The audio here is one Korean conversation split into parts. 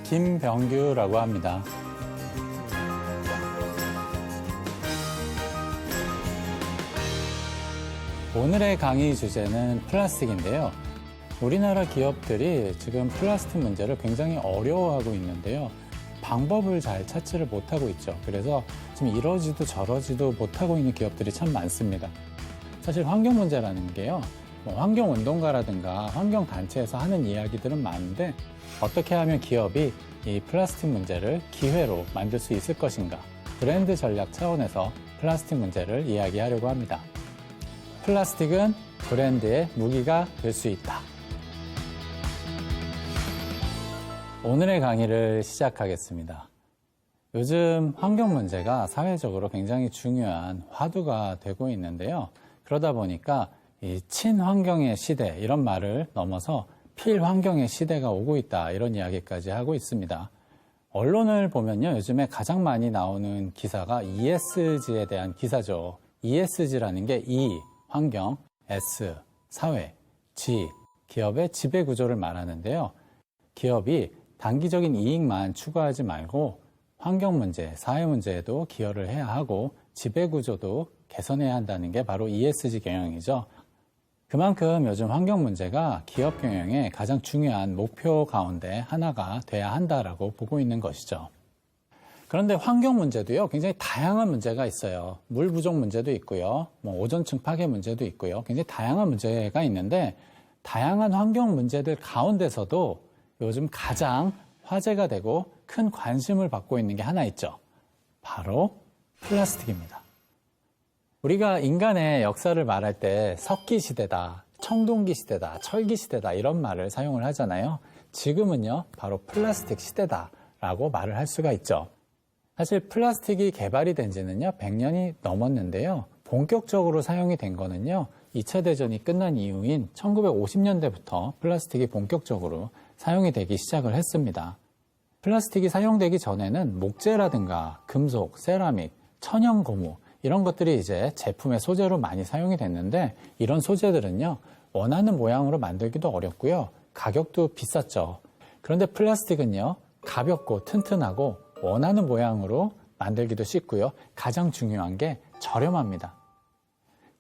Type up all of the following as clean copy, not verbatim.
김병규라고 합니다. 오늘의 강의 주제는 플라스틱인데요. 우리나라 기업들이 지금 플라스틱 문제를 굉장히 어려워하고 있는데요. 방법을 잘 찾지를 못하고 있죠. 그래서 지금 이러지도 저러지도 못하고 있는 기업들이 참 많습니다. 사실 환경 문제라는 게요. 환경운동가라든가 환경단체에서 하는 이야기들은 많은데 어떻게 하면 기업이 이 플라스틱 문제를 기회로 만들 수 있을 것인가, 브랜드 전략 차원에서 플라스틱 문제를 이야기하려고 합니다. 플라스틱은 브랜드의 무기가 될 수 있다. 오늘의 강의를 시작하겠습니다. 요즘 환경 문제가 사회적으로 굉장히 중요한 화두가 되고 있는데요. 그러다 보니까 이 친환경의 시대, 이런 말을 넘어서 필환경의 시대가 오고 있다, 이런 이야기까지 하고 있습니다. 언론을 보면요, 요즘에 가장 많이 나오는 기사가 ESG에 대한 기사죠. ESG라는 게 E, 환경, S, 사회, G, 기업의 지배 구조를 말하는데요. 기업이 단기적인 이익만 추구하지 말고 환경 문제, 사회 문제에도 기여를 해야 하고 지배 구조도 개선해야 한다는 게 바로 ESG 경영이죠. 그만큼 요즘 환경 문제가 기업 경영의 가장 중요한 목표 가운데 하나가 돼야 한다라고 보고 있는 것이죠. 그런데 환경 문제도요, 굉장히 다양한 문제가 있어요. 물 부족 문제도 있고요, 오존층 파괴 문제도 있고요. 굉장히 다양한 문제가 있는데 다양한 환경 문제들 가운데서도 요즘 가장 화제가 되고 큰 관심을 받고 있는 게 하나 있죠. 바로 플라스틱입니다. 우리가 인간의 역사를 말할 때 석기 시대다, 청동기 시대다, 철기 시대다, 이런 말을 사용을 하잖아요. 지금은요, 바로 플라스틱 시대다라고 말을 할 수가 있죠. 사실 플라스틱이 개발이 된 지는요, 100년이 넘었는데요. 본격적으로 사용이 된 거는요, 2차 대전이 끝난 이후인 1950년대부터 플라스틱이 본격적으로 사용이 되기 시작을 했습니다. 플라스틱이 사용되기 전에는 목재라든가 금속, 세라믹, 천연 고무, 이런 것들이 이제 제품의 소재로 많이 사용이 됐는데, 이런 소재들은요, 원하는 모양으로 만들기도 어렵고요, 가격도 비쌌죠. 그런데 플라스틱은요, 가볍고 튼튼하고 원하는 모양으로 만들기도 쉽고요, 가장 중요한 게 저렴합니다.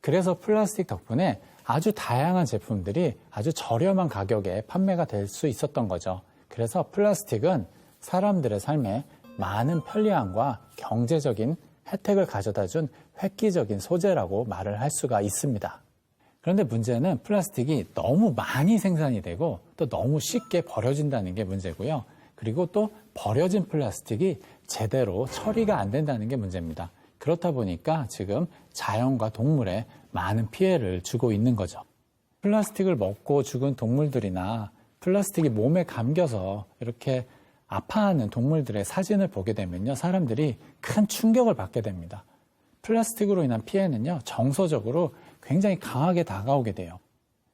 그래서 플라스틱 덕분에 아주 다양한 제품들이 아주 저렴한 가격에 판매가 될 수 있었던 거죠. 그래서 플라스틱은 사람들의 삶에 많은 편리함과 경제적인 혜택을 가져다 준 획기적인 소재라고 말을 할 수가 있습니다. 그런데 문제는 플라스틱이 너무 많이 생산이 되고 또 너무 쉽게 버려진다는 게 문제고요. 그리고 또 버려진 플라스틱이 제대로 처리가 안 된다는 게 문제입니다. 그렇다 보니까 지금 자연과 동물에 많은 피해를 주고 있는 거죠. 플라스틱을 먹고 죽은 동물들이나 플라스틱이 몸에 감겨서 이렇게 아파하는 동물들의 사진을 보게 되면요, 사람들이 큰 충격을 받게 됩니다. 플라스틱으로 인한 피해는요, 정서적으로 굉장히 강하게 다가오게 돼요.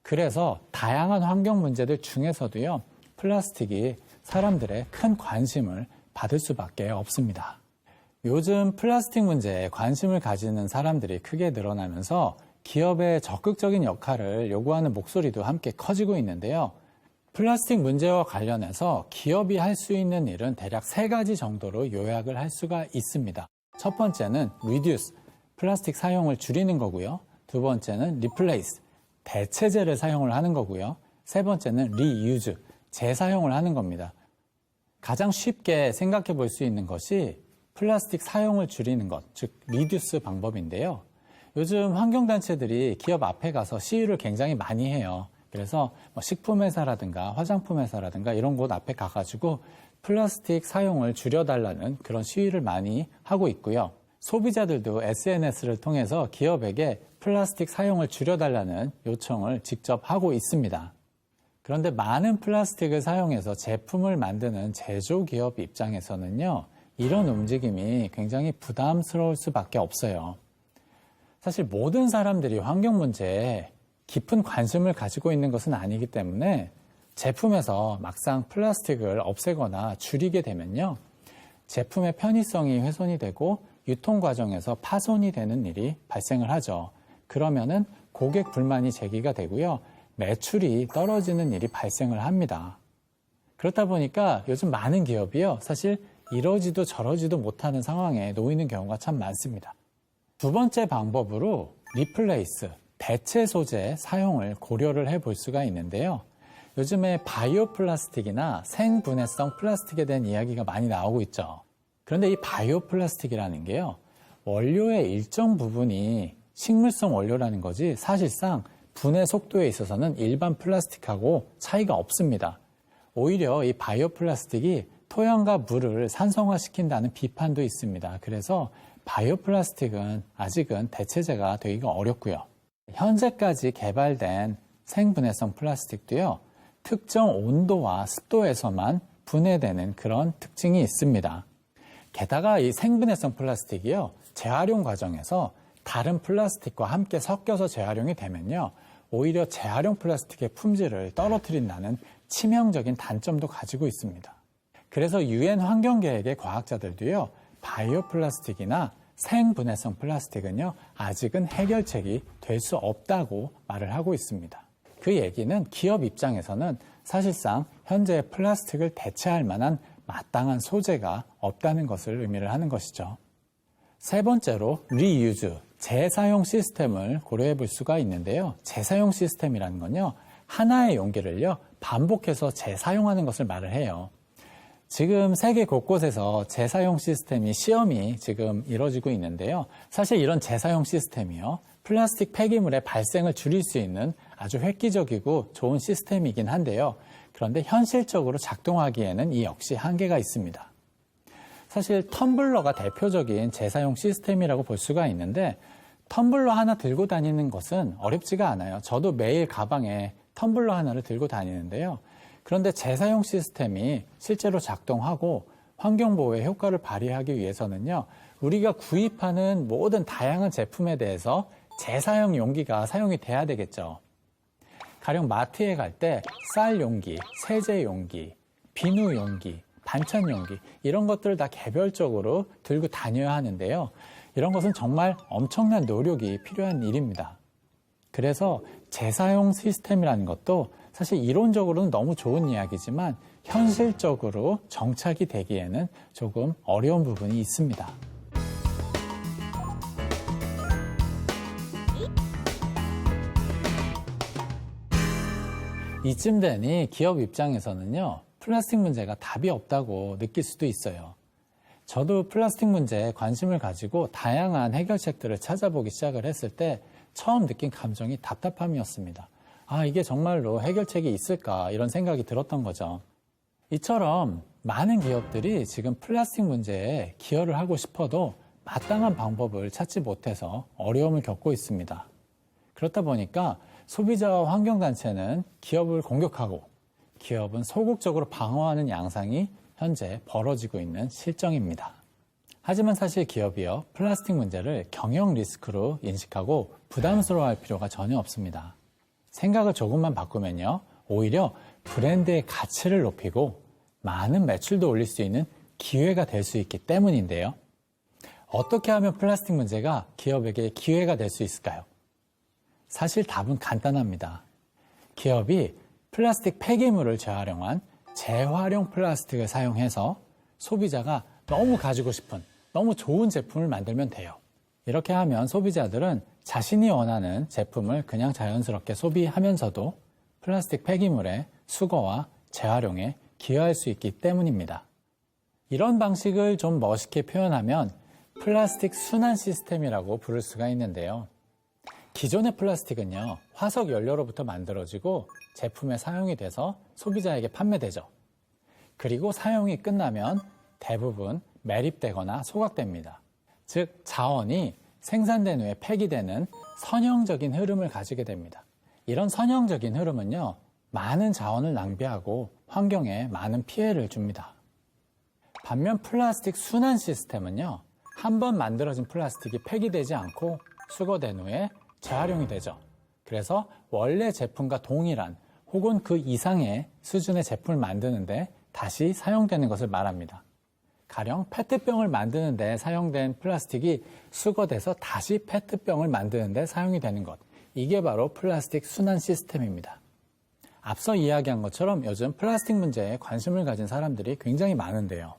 그래서 다양한 환경 문제들 중에서도요, 플라스틱이 사람들의 큰 관심을 받을 수밖에 없습니다. 요즘 플라스틱 문제에 관심을 가지는 사람들이 크게 늘어나면서 기업의 적극적인 역할을 요구하는 목소리도 함께 커지고 있는데요. 플라스틱 문제와 관련해서 기업이 할 수 있는 일은 대략 3가지 정도로 요약을 할 수가 있습니다. 첫 번째는 reduce, 플라스틱 사용을 줄이는 거고요. 두 번째는 replace, 대체재를 사용을 하는 거고요. 세 번째는 reuse, 재사용을 하는 겁니다. 가장 쉽게 생각해 볼 수 있는 것이 플라스틱 사용을 줄이는 것, 즉 reduce 방법인데요. 요즘 환경단체들이 기업 앞에 가서 시위를 굉장히 많이 해요. 그래서 식품회사라든가 화장품회사라든가 이런 곳 앞에 가가지고 플라스틱 사용을 줄여달라는 그런 시위를 많이 하고 있고요. 소비자들도 SNS를 통해서 기업에게 플라스틱 사용을 줄여달라는 요청을 직접 하고 있습니다. 그런데 많은 플라스틱을 사용해서 제품을 만드는 제조기업 입장에서는요, 이런 움직임이 굉장히 부담스러울 수밖에 없어요. 사실 모든 사람들이 환경 문제에 깊은 관심을 가지고 있는 것은 아니기 때문에 제품에서 막상 플라스틱을 없애거나 줄이게 되면요, 제품의 편의성이 훼손이 되고 유통 과정에서 파손이 되는 일이 발생을 하죠. 그러면은 고객 불만이 제기가 되고요, 매출이 떨어지는 일이 발생을 합니다. 그렇다 보니까 요즘 많은 기업이요, 사실 이러지도 저러지도 못하는 상황에 놓이는 경우가 참 많습니다. 두 번째 방법으로 리플레이스, 대체 소재 사용을 고려를 해볼 수가 있는데요. 요즘에 바이오 플라스틱이나 생분해성 플라스틱에 대한 이야기가 많이 나오고 있죠. 그런데 이 바이오 플라스틱이라는 게요, 원료의 일정 부분이 식물성 원료라는 거지 사실상 분해 속도에 있어서는 일반 플라스틱하고 차이가 없습니다. 오히려 이 바이오 플라스틱이 토양과 물을 산성화시킨다는 비판도 있습니다. 그래서 바이오 플라스틱은 아직은 대체제가 되기가 어렵고요. 현재까지 개발된 생분해성 플라스틱도요, 특정 온도와 습도에서만 분해되는 그런 특징이 있습니다. 게다가 이 생분해성 플라스틱이요, 재활용 과정에서 다른 플라스틱과 함께 섞여서 재활용이 되면요, 오히려 재활용 플라스틱의 품질을 떨어뜨린다는 치명적인 단점도 가지고 있습니다. 그래서 유엔 환경계획의 과학자들도요, 바이오 플라스틱이나 생분해성 플라스틱은요, 아직은 해결책이 될 수 없다고 말을 하고 있습니다. 그 얘기는 기업 입장에서는 사실상 현재 플라스틱을 대체할 만한 마땅한 소재가 없다는 것을 의미를 하는 것이죠. 세 번째로 리유즈, 재사용 시스템을 고려해 볼 수가 있는데요. 재사용 시스템이라는 건요, 하나의 용기를요, 반복해서 재사용하는 것을 말을 해요. 지금 세계 곳곳에서 재사용 시스템이 시험이 지금 이루어지고 있는데요. 사실 이런 재사용 시스템이요, 플라스틱 폐기물의 발생을 줄일 수 있는 아주 획기적이고 좋은 시스템이긴 한데요. 그런데 현실적으로 작동하기에는 이 역시 한계가 있습니다. 사실 텀블러가 대표적인 재사용 시스템이라고 볼 수가 있는데, 텀블러 하나 들고 다니는 것은 어렵지가 않아요. 저도 매일 가방에 텀블러 하나를 들고 다니는데요. 그런데 재사용 시스템이 실제로 작동하고 환경보호에 효과를 발휘하기 위해서는요, 우리가 구입하는 모든 다양한 제품에 대해서 재사용 용기가 사용이 돼야 되겠죠. 가령 마트에 갈 때 쌀 용기, 세제 용기, 비누 용기, 반찬 용기, 이런 것들을 다 개별적으로 들고 다녀야 하는데요. 이런 것은 정말 엄청난 노력이 필요한 일입니다. 그래서 재사용 시스템이라는 것도 사실 이론적으로는 너무 좋은 이야기지만 현실적으로 정착이 되기에는 조금 어려운 부분이 있습니다. 이쯤 되니 기업 입장에서는요, 플라스틱 문제가 답이 없다고 느낄 수도 있어요. 저도 플라스틱 문제에 관심을 가지고 다양한 해결책들을 찾아보기 시작을 했을 때 처음 느낀 감정이 답답함이었습니다. 아, 이게 정말로 해결책이 있을까, 이런 생각이 들었던 거죠. 이처럼 많은 기업들이 지금 플라스틱 문제에 기여를 하고 싶어도 마땅한 방법을 찾지 못해서 어려움을 겪고 있습니다. 그렇다 보니까 소비자와 환경단체는 기업을 공격하고 기업은 소극적으로 방어하는 양상이 현재 벌어지고 있는 실정입니다. 하지만 사실 기업이요, 플라스틱 문제를 경영 리스크로 인식하고 부담스러워할 필요가 전혀 없습니다. 생각을 조금만 바꾸면요, 오히려 브랜드의 가치를 높이고 많은 매출도 올릴 수 있는 기회가 될 수 있기 때문인데요. 어떻게 하면 플라스틱 문제가 기업에게 기회가 될 수 있을까요? 사실 답은 간단합니다. 기업이 플라스틱 폐기물을 재활용한 재활용 플라스틱을 사용해서 소비자가 너무 가지고 싶은, 너무 좋은 제품을 만들면 돼요. 이렇게 하면 소비자들은 자신이 원하는 제품을 그냥 자연스럽게 소비하면서도 플라스틱 폐기물의 수거와 재활용에 기여할 수 있기 때문입니다. 이런 방식을 좀 멋있게 표현하면 플라스틱 순환 시스템이라고 부를 수가 있는데요. 기존의 플라스틱은요, 화석 연료로부터 만들어지고 제품에 사용이 돼서 소비자에게 판매되죠. 그리고 사용이 끝나면 대부분 매립되거나 소각됩니다. 즉, 자원이 생산된 후에 폐기되는 선형적인 흐름을 가지게 됩니다. 이런 선형적인 흐름은요, 많은 자원을 낭비하고 환경에 많은 피해를 줍니다. 반면 플라스틱 순환 시스템은요, 한 번 만들어진 플라스틱이 폐기되지 않고 수거된 후에 재활용이 되죠. 그래서 원래 제품과 동일한 혹은 그 이상의 수준의 제품을 만드는데 다시 사용되는 것을 말합니다. 가령 페트병을 만드는데 사용된 플라스틱이 수거돼서 다시 페트병을 만드는데 사용이 되는 것. 이게 바로 플라스틱 순환 시스템입니다. 앞서 이야기한 것처럼 요즘 플라스틱 문제에 관심을 가진 사람들이 굉장히 많은데요.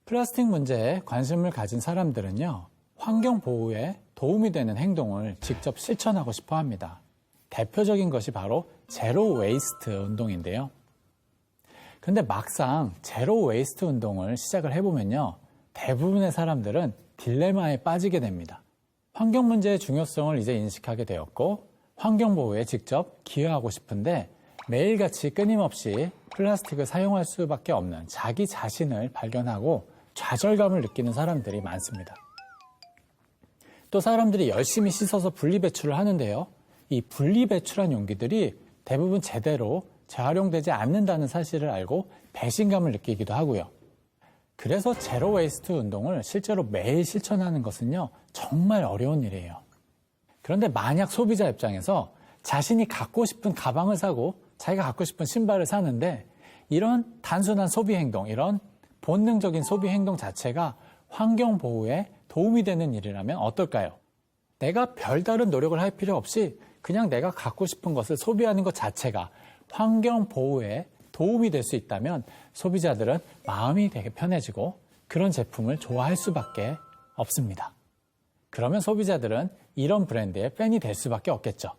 플라스틱 문제에 관심을 가진 사람들은요, 환경 보호에 도움이 되는 행동을 직접 실천하고 싶어 합니다. 대표적인 것이 바로 제로 웨이스트 운동인데요. 근데 막상 제로 웨이스트 운동을 시작을 해보면요, 대부분의 사람들은 딜레마에 빠지게 됩니다. 환경 문제의 중요성을 이제 인식하게 되었고, 환경 보호에 직접 기여하고 싶은데 매일같이 끊임없이 플라스틱을 사용할 수밖에 없는 자기 자신을 발견하고 좌절감을 느끼는 사람들이 많습니다. 또 사람들이 열심히 씻어서 분리배출을 하는데요. 이 분리배출한 용기들이 대부분 제대로 재활용되지 않는다는 사실을 알고 배신감을 느끼기도 하고요. 그래서 제로 웨이스트 운동을 실제로 매일 실천하는 것은요, 정말 어려운 일이에요. 그런데 만약 소비자 입장에서 자신이 갖고 싶은 가방을 사고 자기가 갖고 싶은 신발을 사는데 이런 단순한 소비 행동, 이런 본능적인 소비 행동 자체가 환경 보호에 도움이 되는 일이라면 어떨까요? 내가 별다른 노력을 할 필요 없이 그냥 내가 갖고 싶은 것을 소비하는 것 자체가 환경 보호에 도움이 될 수 있다면 소비자들은 마음이 되게 편해지고 그런 제품을 좋아할 수밖에 없습니다. 그러면 소비자들은 이런 브랜드의 팬이 될 수밖에 없겠죠.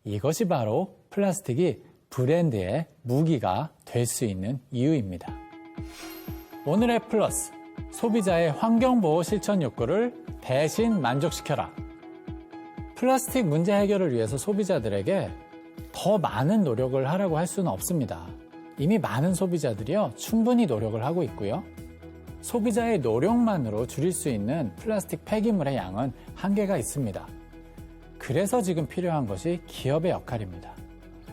이것이 바로 플라스틱이 브랜드의 무기가 될 수 있는 이유입니다. 오늘의 플러스, 소비자의 환경보호 실천 욕구를 대신 만족시켜라. 플라스틱 문제 해결을 위해서 소비자들에게 더 많은 노력을 하라고 할 수는 없습니다. 이미 많은 소비자들이요, 충분히 노력을 하고 있고요. 소비자의 노력만으로 줄일 수 있는 플라스틱 폐기물의 양은 한계가 있습니다. 그래서 지금 필요한 것이 기업의 역할입니다.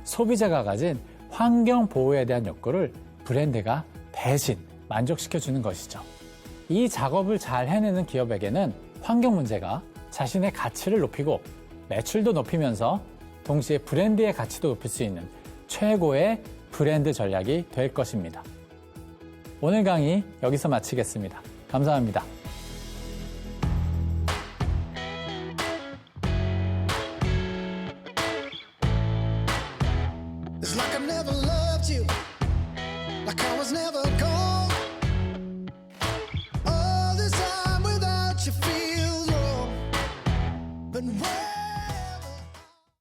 소비자가 가진 환경 보호에 대한 욕구를 브랜드가 대신 만족시켜주는 것이죠. 이 작업을 잘 해내는 기업에게는 환경 문제가 자신의 가치를 높이고 매출도 높이면서 동시에 브랜드의 가치도 높일 수 있는 최고의 브랜드 전략이 될 것입니다. 오늘 강의 여기서 마치겠습니다. 감사합니다. It's like I never loved you, like I was never gonna